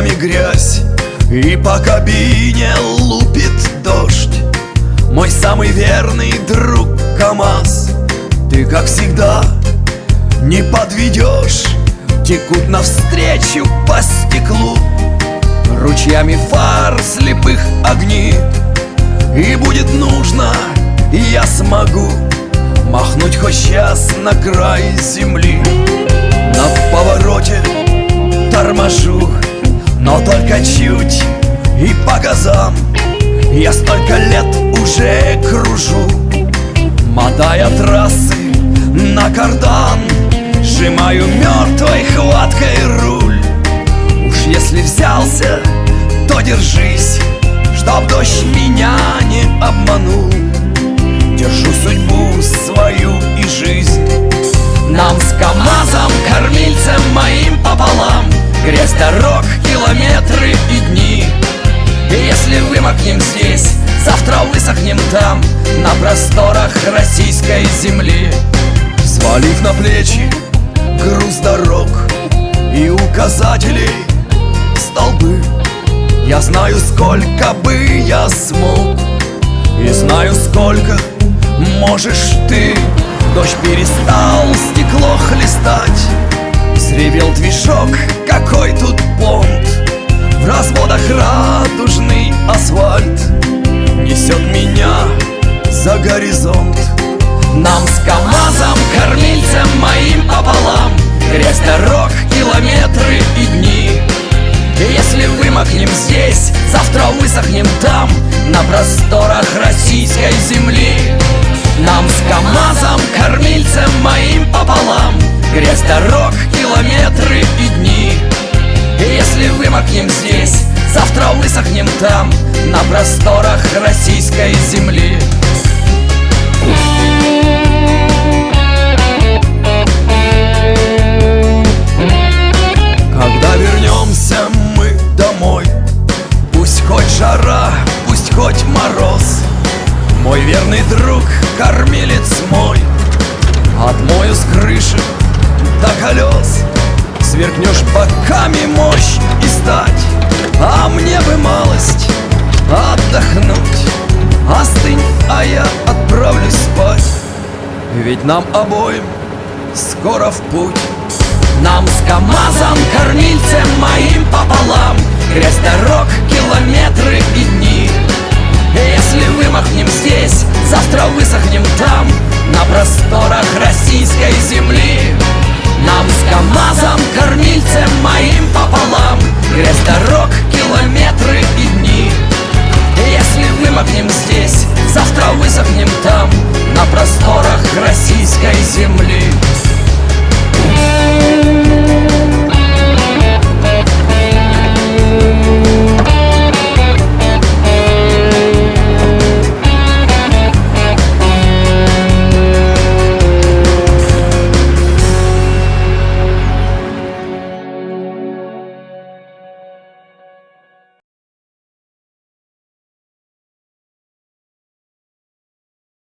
ногами грязь, и по кабине лупит дождь. Мой самый верный друг КамАЗ, ты, как всегда, не подведешь. Текут навстречу по стеклу ручьями фар слепых огни. И будет нужно, и я смогу махнуть хоть сейчас на край земли. На повороте торможу, но только чуть и по газам. Я столько лет уже кружу, мотая трассы на кардан, сжимаю мертвой хваткой руль. Уж если взялся, то держись, чтоб дождь меня не обманул. Держу судьбу свою и жизнь. Нам с КамАЗом, кормильцем моим пополам, грязь дорог, километры и дни. И если вымокнем здесь, завтра высохнем там, на просторах российской земли. Свалив на плечи груз дорог и указателей столбы, я знаю, сколько бы я смог, и знаю, сколько можешь ты. Дождь перестал стекло хлестать, взревел движок, какой тут понт. В разводах радужный асфальт несет меня за горизонт. Нам с КамАЗом, кормильцем моим пополам, грязь дорог, километры и дни. И если вымокнем здесь, завтра высохнем там, на просторах российской земли. Нам с КамАЗом, кормильцем моим пополам, грязь дорог, километры и дни. И если вымокнем здесь, завтра высохнем там, на просторах российской земли. Когда вернемся мы домой, пусть хоть жара, пусть хоть мороз, мой верный друг, кормилец мой, отмою с крыши до колес. Сверкнешь боками мощь и стать, а мне бы малость отдохнуть. Остынь, а я отправлюсь спать, ведь нам обоим скоро в путь. Нам с КамАЗом, кормильцем